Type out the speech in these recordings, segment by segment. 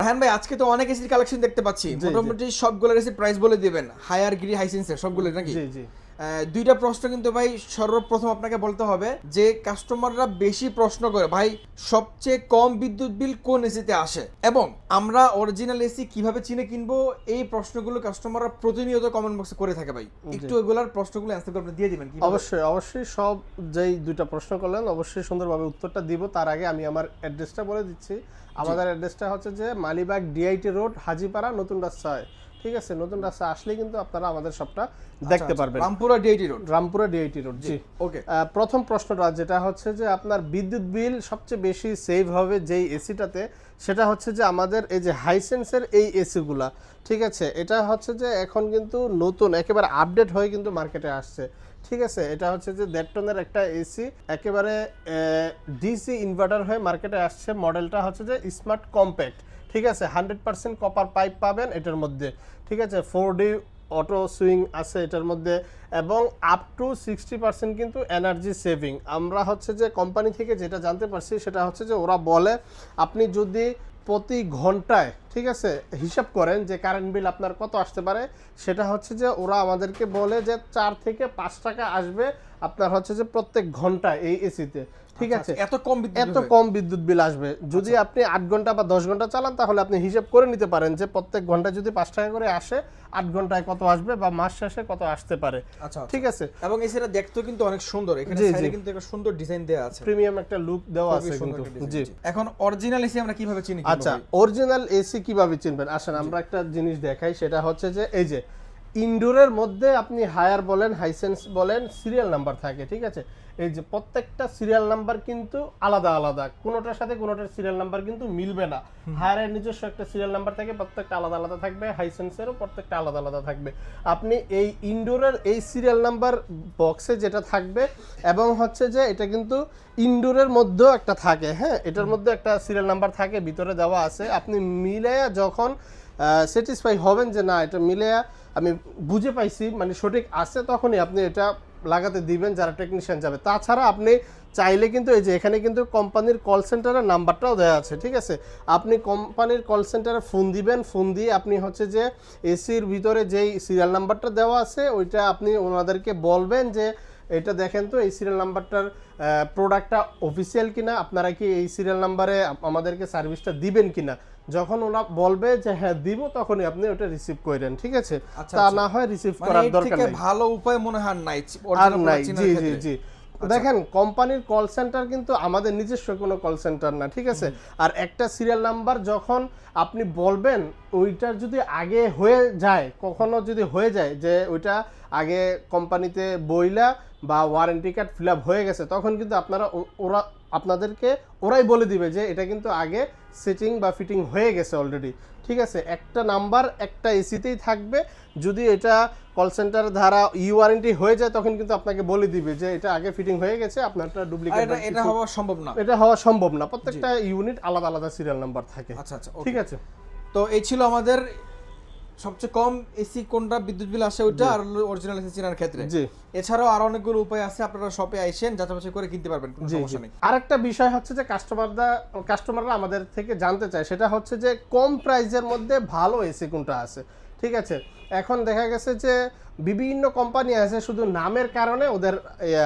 রায়হান ভাই আজকে তো অনেক এসির কালেকশন দেখতে পাচ্ছি, মোটামুটি সবগুলোর এসি প্রাইস বলে দিবেন, হায়ার গ্রি হাইসেন্সের সবগুলো নাকি? জি জি। দুইটা প্রশ্ন কিন্তু ভাই সর্বপ্রথম আপনাকে বলতে হবে যে কাস্টমাররা বেশি প্রশ্ন করে ভাই সবচেয়ে কম বিদ্যুৎ বিল কোন এসিতে আসে এবং আমরা অরিজিনাল এসি কিভাবে চিনে কিনবো, এই প্রশ্নগুলো কাস্টমাররা প্রতিনিয়ত কমেন্ট বক্সে করে থাকে ভাই। একটু এগুলার প্রশ্নগুলো অ্যানসার করে আপনি দিয়ে দিবেন কি? অবশ্যই সব যেই দুইটা প্রশ্ন করলেন অবশ্যই সুন্দরভাবে উত্তরটা দিব। তার আগে আমি আমার অ্যাড্রেসটা বলে দিচ্ছি। আমাদের অ্যাড্রেসটা হচ্ছে যে মালিবাগ ডিআইটি রোড, হাজিপাড়া, নতুন রাস্তা। ঠিক আছে, নতুন রাস্তা আসলে কিন্তু আপনারা আমাদের সবটা দেখতে পারবেন। Rampura DIT road. Rampura DIT road, জি। ওকে, প্রথম প্রশ্নটা যেটা হচ্ছে যে আপনার বিদ্যুৎ বিল সবচেয়ে বেশি সেভ হবে যেই এসিটাতে, সেটা হচ্ছে যে আমাদের এই যে হাইসেন্সের এই এসিগুলা। ঠিক আছে, এটা হচ্ছে যে এখন কিন্তু নতুন একেবারে আপডেট হয়ে কিন্তু মার্কেটে আসছে। ঠিক আছে, এটা হচ্ছে যে 1.5 টনের একটা এসি, একেবারে ডিসি ইনভার্টার হয়ে মার্কেটে আসছে। মডেলটা হচ্ছে যে স্মার্ট কম্প্যাক্ট। ঠিক আছে, 100% কপার পাইপ পাবেন এটার মধ্যে। ঠিক আছে, 4D অটো সুইং আছে এটার মধ্যে এবং আপ টু 60% কিন্তু এনার্জি সেভিং। আমরা হচ্ছে যে কোম্পানি থেকে যেটা জানতে পারছি সেটা হচ্ছে যে ওরা বলে আপনি যদি প্রতি ঘন্টায়, ঠিক আছে, হিসাব করেন যে কারেন্ট বিল আপনার কত আসতে পারে, সেটা হচ্ছে যে ওরা আমাদেরকে বলে যে 4 থেকে 5 টাকা আসবে আপনার হচ্ছে যে প্রত্যেক ঘন্টায় এই এসিতে। ঠিক আছে, এত কম বিদ্যুৎ বিল আসবে। যদি আপনি 8 ঘন্টা বা 10 ঘন্টা চালান তাহলে আপনি হিসাব করে নিতে পারেন যে প্রত্যেক ঘন্টা যদি 5 টাকা করে আসে, 8 ঘন্টায় কত আসবে বা মাস শেষে কত আসতে পারে। ঠিক আছে, এবং এসিটা দেখতে কিন্তু অনেক সুন্দর, এখানে সাইডে কিন্তু একটা সুন্দর ডিজাইন দেওয়া আছে, প্রিমিয়াম একটা লুক দেওয়া আছে কিন্তু। জি, এখন অরিজিনাল এসি আমরা কিভাবে চিনি? আচ্ছা, অরিজিনাল এসি কিভাবে চিনবেন আসেন আমরা একটা জিনিস দেখাই। সেটা হচ্ছে যে এই যে ইনডোরের মধ্যে আপনি হায়ার বলেন হাইসেন্স বলেন সিরিয়াল নাম্বার থাকে। ঠিক আছে, এই যে প্রত্যেকটা সিরিয়াল নাম্বার কিন্তু আলাদা আলাদা, কোনোটার সাথে কোনোটার সিরিয়াল নাম্বার কিন্তু মিলবে না। হায়ারের নিজস্ব একটা সিরিয়াল নাম্বার থাকে, প্রত্যেকটা আলাদা আলাদা থাকবে, হাইসেন্সেরও প্রত্যেকটা আলাদা আলাদা থাকবে। আপনি এই ইনডোরের এই সিরিয়াল নাম্বার বক্সে যেটা থাকবে এবং হচ্ছে যে এটা কিন্তু ইনডোরের মধ্যেও একটা থাকে, হ্যাঁ, এটার মধ্যে একটা সিরিয়াল নাম্বার থাকে ভিতরে দেওয়া আছে। আপনি মিলাইয়া যখন স্যাটিসফাই হবেন যে না এটা মিলাইয়া আমি বুঝে পাইছি মানে সঠিক আছে, তখনই আপনি এটা লাগাতে দিবেন যারা টেকনিশিয়ান যাবে। তাছাড়া আপনি চাইলে কিন্তু এই যে এখানে কিন্তু কোম্পানির কল সেন্টারের নাম্বারটাও দেওয়া আছে। ঠিক আছে, আপনি কোম্পানির কল সেন্টারে ফোন দিবেন, ফোন দিয়ে আপনি হচ্ছে যে এসির ভিতরে যেই সিরিয়াল নাম্বারটা দেওয়া আছে ওইটা আপনি ওনাদেরকে বলবেন যে এটা দেখেন তো এই সিরিয়াল নাম্বারটার প্রোডাক্টটা অফিসিয়াল কিনা, আপনারা কি এই সিরিয়াল নাম্বারে আমাদেরকে সার্ভিসটা দিবেন কিনা। যখন ওরা বলবে যে হ্যাঁ দিব, তখনই আপনি ওটা রিসিভ করেন। ঠিক আছে, তা না হয় রিসিভ করার দরকার নেই। ভালো উপায় মনে হয় নাই। জি জি জি। দেখেন কোম্পানির কল সেন্টার কিন্তু আমাদের নিজস্ব কোনো কল সেন্টার না। ঠিক আছে, আর একটা সিরিয়াল নাম্বার যখন আপনি বলবেন ওইটার যদি আগে হয়ে যায়, কখনো যদি হয়ে যায় যে ওইটা আগে কোম্পানিতে বইলা বা ওয়ারেন্টি কার্ড ফিল আপ হয়ে গেছে, তখন কিন্তু আপনারা আপনাদেরকে ওরাই বলে দিবে যে এটা কিন্তু আগে সেটিং বা ফিটিং হয়ে গেছে অলরেডি। ঠিক আছে, একটা নাম্বার একটা এসিতেই থাকবে। যদি এটা কল সেন্টার দ্বারা ওয়ারেন্টি হয়ে যায় তখন কিন্তু আপনাকে বলে দিবে যে এটা আগে ফিটিং হয়ে গেছে, আপনারটা ডুপ্লিকেট। এটা হওয়া সম্ভব না, এটা হওয়া সম্ভব না। প্রত্যেকটা ইউনিট আলাদা আলাদা সিরিয়াল নাম্বার থাকে। আচ্ছা আচ্ছা, ঠিক আছে। তো এই ছিল আমাদের সবচেয়ে কম এসি কোনটা বিদ্যুৎ বিল আসে ওইটা আর অরিজিনাল এসি চেনার ক্ষেত্রে। জি, এছাড়াও আরো অনেকগুলো উপায় আছে, আপনারা শপে আইসেন যাচাই করে কিনতে পারবেন, কোনো সমস্যা নেই। আরেকটা বিষয় হচ্ছে যে কাস্টমাররা আমাদের থেকে জানতে চায়, সেটা হচ্ছে যে কম প্রাইসের মধ্যে ভালো এসি কোনটা আছে। ঠিক আছে, এখন দেখা গেছে যে বিভিন্ন কোম্পানি আছে শুধু নামের কারণে ওদের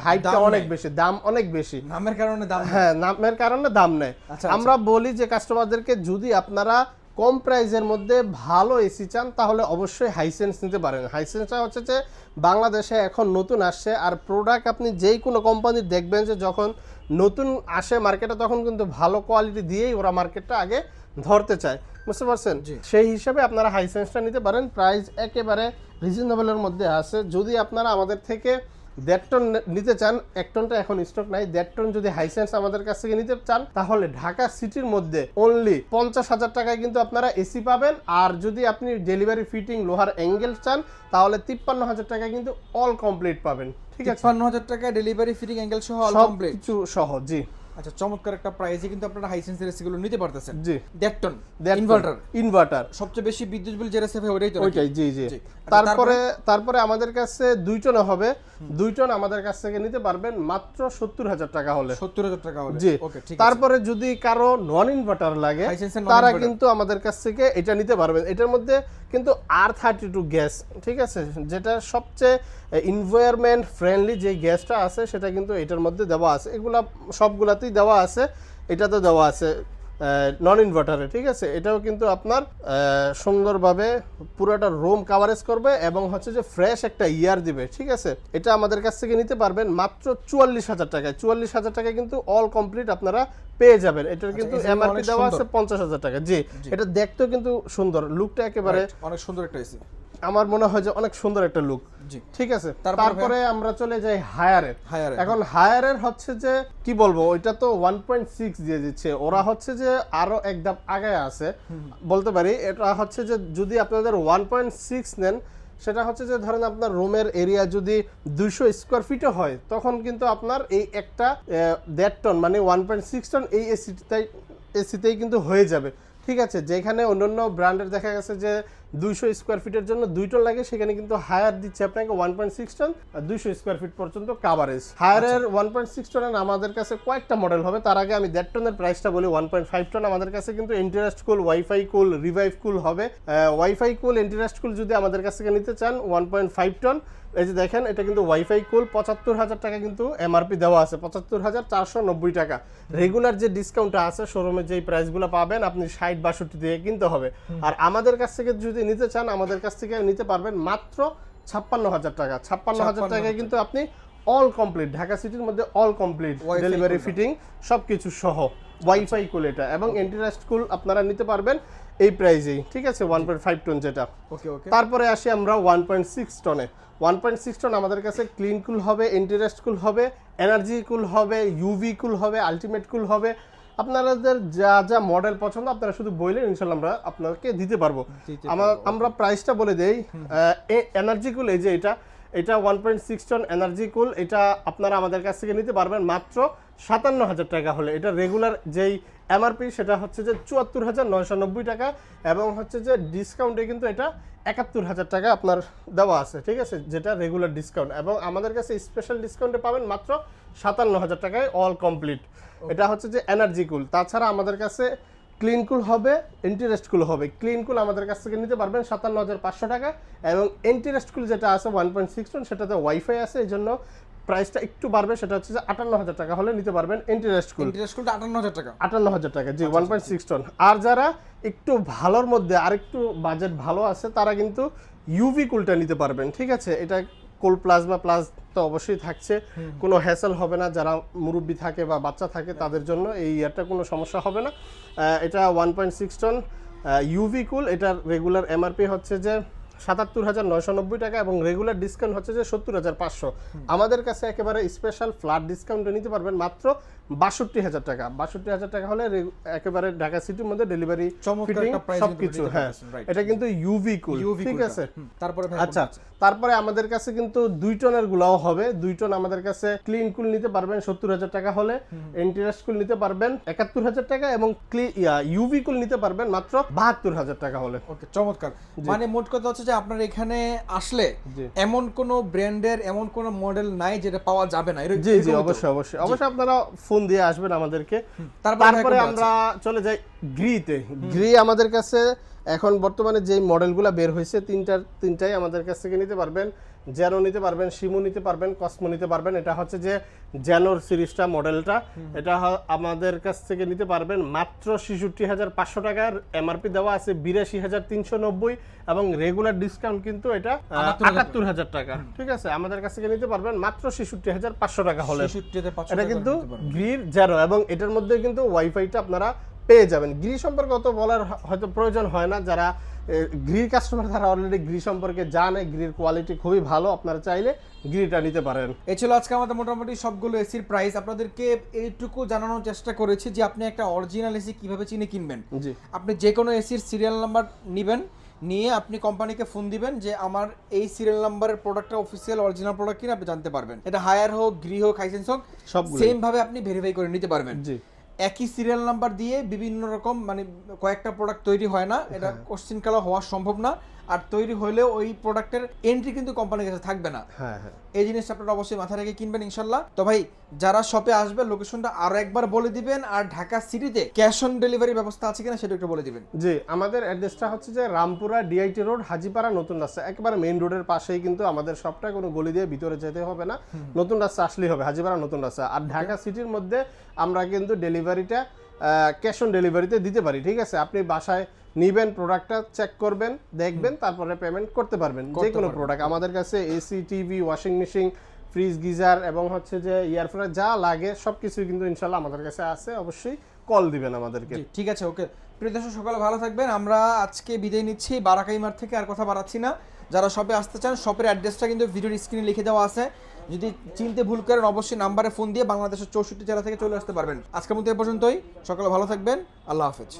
হাইটটা অনেক বেশি, দাম অনেক বেশি, নামের কারণে দাম, হ্যাঁ নামের কারণে দাম নেয়। আমরা বলি যে কাস্টমারদেরকে যদি আপনারা কম প্রাইসের মধ্যে ভালো এসি চান তাহলে অবশ্যই হাইসেন্স নিতে পারেন। হাইসেন্সটা হচ্ছে যে বাংলাদেশে এখন নতুন আসছে, আর প্রোডাক্ট আপনি যেই কোনো কোম্পানির দেখবেন যে যখন নতুন আসে মার্কেটে তখন কিন্তু ভালো কোয়ালিটি দিয়েই ওরা মার্কেটটা আগে ধরতে চায়, বুঝতে পারছেন। সেই হিসাবে আপনারা হাইসেন্সটা নিতে পারেন, প্রাইস একেবারে রিজনেবলের মধ্যে আছে। যদি আপনারা আমাদের থেকে 1.5 টন নিতে চান, 1 টনটা এখন স্টক নাই, 1.5 টন যদি হাইসেন্স আমাদের কাছ থেকে নিতে চান তাহলে ঢাকা সিটির মধ্যে অনলি 50,000 টাকায় কিন্তু আপনারা এসি পাবেন। আর যদি আপনি ডেলিভারি ফিটিং লোহার অ্যাঙ্গেল চান তাহলে 53,000 টাকায় কিন্তু অল কমপ্লিট পাবেন। ঠিক আছে, 53,000 টাকা ডেলিভারি ফিটিং অ্যাঙ্গেল সহ অল কমপ্লিট সহ। জি। আচ্ছা, চমৎকার একটা প্রাইসে কিন্তু আপনারা হাইসেন্সের এসি গুলো নিতে পারতেছেন। জি, দেখটন ইনভার্টার, ইনভার্টার সবচেয়ে বেশি বিদ্যুৎ বিল যেটা সেভ হয় ওইটাই তো? ওইটাই, জি জি। তারপরে আমাদের কাছে 2 টন হবে, 2 টন আমাদের কাছ থেকে নিতে পারবেন মাত্র 70,000 টাকা হলে। 70,000 টাকা হলে, জি। ওকে, ঠিক আছে। তারপরে যদি কারো নন ইনভার্টার লাগে Hisense এর তারা non-inverter। কিন্তু আমাদের কাছ থেকে এটা নিতে পারবেন। এটার মধ্যে কিন্তু R32 গ্যাস, ঠিক আছে, যেটা সবচেয়ে এনভায়রনমেন্ট ফ্রেন্ডলি যে গ্যাসটা আছে সেটা কিন্তু এটার মধ্যে দেওয়া আছে। এগুলা সবগুলাতেই দেওয়া আছে, এটাতে দেওয়া আছে নন ইনভার্টারে, ঠিক আছে। এটাও কিন্তু আপনার সুন্দরভাবে পুরোটা রুম কাভারেজ করবে এবং হচ্ছে যে ফ্রেশ একটা ইয়ার দিবে, ঠিক আছে। এটা আমাদের কাছ থেকে নিতে পারবেন মাত্র 44,000 টাকায়। 44,000 টাকায় কিন্তু অল কমপ্লিট আপনারা পেয়ে যাবেন। এটার কিন্তু এমআরপি দেওয়া আছে 50,000 টাকা। জি, এটা দেখতেও কিন্তু সুন্দর, লুকটা একেবারে অনেক সুন্দর একটা এসি, আমার মনে হয় যে অনেক সুন্দর একটা লুক। জি, ঠিক আছে। তারপরে আমরা চলে যাই হায়ারে। হায়ারে, এখন হায়ারের হচ্ছে যে কি বলবো, ওইটা তো 1.6 দিয়ে দিচ্ছে, ওরা হচ্ছে যে আরো এক ধাপ আগে আছে বলতে পারি। এটা হচ্ছে যে যদি আপনাদের 1.6 নেন, সেটা হচ্ছে যে ধরেন আপনার রুমের এরিয়া যদি 200 স্কোয়ার ফিটও হয়, তখন কিন্তু আপনার এই একটা 1.5 টন মানে 1.6 টন এই এসিতেই কিন্তু হয়ে যাবে, ঠিক আছে। যেখানে অন্যান্য ব্র্যান্ডের দেখা গেছে যে 200 স্কোয়ার ফিটের জন্য 2 টন লাগে, সেখানে কিন্তু হায়ার দিচ্ছে আপনাকে 1.6 টন 200 স্কোয়ার ফিট পর্যন্ত কাভারেজ। হায়ারের 1.6 টনের আমাদের কাছে কয়েকটা মডেল হবে। তার আগে আমি 1.5 টনের প্রাইসটা বলি। 1.5 টন আমাদের কাছে কিন্তু ইন্টারেস্ট কুল, ওয়াইফাই কুল, রিভাইভ কুল হবে। ওয়াইফাই কুল, ইন্টারেস্ট কুল যদি আমাদের কাছ থেকে নিতে চান 1.5 টন, এই যে দেখেন এটা কিন্তু ওয়াইফাই কুল 75,000 টাকা কিন্তু এমআরপি দেওয়া আছে, 75,490 টাকা। রেগুলার যে ডিসকাউন্টটা আছে শোরুমে যেই প্রাইসগুলো পাবেন আপনি 60-62 দিয়ে কিনতে হবে। আর আমাদের কাছ থেকে যদি নিতে চান, আমাদের কাছ থেকে নিতে পারবেন মাত্র 56,000 টাকা। 56,000 টাকায় কিন্তু আপনি অল কমপ্লিট, ঢাকা সিটির মধ্যে অল কমপ্লিট ডেলিভারি ফিটিং সবকিছু সহ ওয়াইফাই কুল এটা এবং ইন্টারেস্ট কুল আপনারা নিতে পারবেন এই প্রাইজেই, ঠিক আছে। 1.5 টন যেটা। ওকে ওকে। তারপরে আসি আমরা 1.6 টনে। 1.6 টন আমাদের কাছে ক্লিন কুল হবে, ইন্টারেস্ট কুল হবে, এনার্জি কুল হবে, ইউভি কুল হবে, আলটিমেট কুল হবে। আপনাদের যা যা মডেল পছন্দ আপনারা শুধু বললেন, ইনশাআল্লাহ আমরা আপনাকে দিতে পারবো। আমরা প্রাইসটা বলে দেই। এনার্জি কুল এই যে এটা 1.6 টন এনার্জি কুল, এটা আপনারা আমাদের কাছ থেকে নিতে পারবেন মাত্র 57,000 টাকা হলে। এটা রেগুলার যেই এমআরপি সেটা হচ্ছে যে 74,990 টাকা এবং হচ্ছে যে ডিসকাউন্টে কিন্তু এটা 71,000 টাকা আপনার দেওয়া আছে, ঠিক আছে, যেটা রেগুলার ডিসকাউন্ট। এবং আমাদের কাছে স্পেশাল ডিসকাউন্টে পাবেন মাত্র 57,000 টাকায় অল কমপ্লিট। এটা হচ্ছে যে এনার্জি কুল। তাছাড়া আমাদের কাছে ক্লিন কুল হবে, ইন্টারেস্ট কুল হবে। ক্লিন কুল আমাদের কাছ থেকে নিতে পারবেন 57,500 টাকা এবং ইন্টারেস্ট কুল যেটা আছে 1.6 টন সেটাতে ওয়াইফাই আছে, এই জন্য প্রাইসটা একটু বাড়বে, সেটা হচ্ছে যে 58,000 টাকা হলে নিতে পারবেন ইন্টারেস্ট কুল। ইন্টারেস্ট কুলটা 58,000 টাকা, 58,000 টাকা, জি। 1.6 টন। আর যারা একটু ভালোর মধ্যে আর একটু বাজেট ভালো আছে তারা কিন্তু ইউভি কুলটা নিতে পারবেন, ঠিক আছে। এটা কুল প্লাস বা প্লাস তো অবশ্যই থাকছে, কোনো হ্যাসেল হবে না। যারা মুরব্বি থাকে বা বাচ্চা থাকে তাদের জন্য এই ইয়ারটা কোনো সমস্যা হবে না। এটা 1.6 টন ইউভি কুল। এটার রেগুলার এমআরপি হচ্ছে যে 77,990 টাকা এবং রেগুলার ডিসকাউন্ট হচ্ছে যে 70,500। আমাদের কাছে একেবারে স্পেশাল ফ্ল্যাট ডিসকাউন্টে নিতে পারবেন মাত্র 62,000 টাকা। 62,000 টাকা হলে একেবারে ঢাকা সিটির মধ্যে ডেলিভারি ফিটিং সবকিছু। হ্যাঁ, এটা কিন্তু ইউভি কুল, ঠিক আছে। তারপরে আচ্ছা, তারপরে আমাদের কাছে কিন্তু 2 টনের গুলাও হবে। 2 টন আমাদের কাছে ক্লিন কুল নিতে পারবেন 70,000 টাকা হলে, ইন্টারেস্ট কুল নিতে পারবেন 71,000 টাকা এবং ইউভি কুল নিতে পারবেন মাত্র 72,000 টাকা হলে। ওকে, চমৎকার। মানে মোট কথা হচ্ছে যে আপনার এখানে আসলে এমন কোন ব্র্যান্ডের এমন কোন মডেল নাই যেটা পাওয়া যাবে না। জি জি, অবশ্যই অবশ্যই অবশ্যই আপনারা ফোন দিয়ে আসবেন আমাদেরকে। তারপরে আমরা চলে যাই গ্রিতে। গ্রি আমাদের কাছে এখন বর্তমানে যেই মডেলগুলো বের হয়েছে তিনটাই আমাদের কাছ থেকে নিতে পারবেন। জ্যানো নিতে পারবেন, শিমু নিতে পারবেন, কসমো নিতে পারবেন। এটা হচ্ছে যে জ্যানোর সিরিজটা মডেলটা, এটা আমাদের কাছ থেকে নিতে পারবেন মাত্র 66,500 টাকার এমআরপি দেওয়া আছে 82,390 এবং রেগুলার ডিসকাউন্ট কিন্তু এটা 78,000 টাকা, ঠিক আছে। আমাদের কাছ থেকে নিতে পারবেন মাত্র 66,500 টাকা হলে। এটা কিন্তু গ্রির জ্যানো এবং এটার মধ্যে কিন্তু ওয়াইফাইটা আপনারা পেয়ে যাবেন। গ্রি সম্পর্কে অত বলার হয়তো প্রয়োজন হয় না, যারা গ্রির কাস্টমার তারা অলরেডি গ্রি সম্পর্কে জানে। গ্রির কোয়ালিটি খুবই ভালো, আপনারা চাইলে গ্রিটা নিতে পারেন। এই ছিল আজকে আমাদের মোটামুটি সবগুলো এসির প্রাইস। আপনাদেরকে এইটুকু জানানোর চেষ্টা করেছি যে আপনি একটা অরিজিনাল এসি কিভাবে চিনে কিনবেন। জি, আপনি যে কোনো এসির সিরিয়াল নাম্বার নেবেন, নিয়ে আপনি কোম্পানিকে ফোন দিবেন যে আমার এই সিরিয়াল নাম্বারের প্রোডাক্টটা অফিসিয়াল অরিজিনাল প্রোডাক্ট কিনা আপনি জানতে পারবেন। এটা হায়ার হোক, গৃহ হোক, হাইসেন্স হোক, সবগুলো সেম ভাবে আপনি ভেরিফাই করে নিতে পারবেন। জি একই সিরিয়াল নাম্বার দিয়ে বিভিন্ন রকম মানে কয়েকটা প্রোডাক্ট তৈরি হয় না, এটা কোশ্চিন কালা হওয়া সম্ভব না। আর তৈরি হলেও ওই প্রোডাক্টের এন্ট্রি কিন্তু কোম্পানির কাছে থাকবে না। হ্যাঁ হ্যাঁ এই জিনিসটা আপনারা অবশ্যই মাথায় রেখে কিনবেন ইনশাল্লাহ। তো ভাই যারা শপে আসবে লোকেশনটা আরো একবার বলে দিবেন, আর ঢাকা সিটিতে ক্যাশ অন ডেলিভারি ব্যবস্থা আছে কিনা সেটা একটু বলে দিবেন। জি, আমাদের অ্যাড্রেসটা হচ্ছে যে রামপুরা ডিআইটি রোড, হাজিপাড়া, নতুন রাস্তা, একেবারে মেইন রোডের পাশেই কিন্তু আমাদের শপটা, কোনো গলি দিয়ে ভিতরে যেতে হবে না, নতুন রাস্তা আসলেই হবে, হাজিপাড়া নতুন রাস্তা। আর ঢাকা সিটির মধ্যে আমরা কিন্তু ডেলিভারিটা ক্যাশ অন ডেলিভারিতে দিতে পারি, ঠিক আছে? আপনি বাসায় নিবেন, প্রোডাক্টটা চেক করবেন, দেখবেন, তারপরে পেমেন্ট করতে পারবেন যে কোনো প্রোডাক্ট। আমাদের কাছে AC, TV, washing machine, fridge, geyser এবং হচ্ছে যে ইয়ারফ্রায়ার যা লাগে সবকিছু কিন্তু ইনশাল্লাহ আমাদের কাছে আছে। অবশ্যই কল দিবেন আমাদেরকে। জি, ঠিক আছে, ওকে। প্রিয় দর্শক, সকালে ভালো থাকবেন। আমরা আজকে বিদায় নিচ্ছি বারাকাই মাঠ থেকে, আর কথা বাড়াচ্ছি না। যারা শপে আসতে চান শপের অ্যাড্রেসটা কিন্তু ভিডিওর স্ক্রিনে লিখে দেওয়া আছে। যদি চিনতে ভুল করেন অবশ্যই নাম্বারে ফোন দিয়ে বাংলাদেশের 64 জেলা থেকে চলে আসতে পারবেন। আজকের মতো এ পর্যন্তই। সকালে ভালো থাকবেন। আল্লাহ হাফেজ।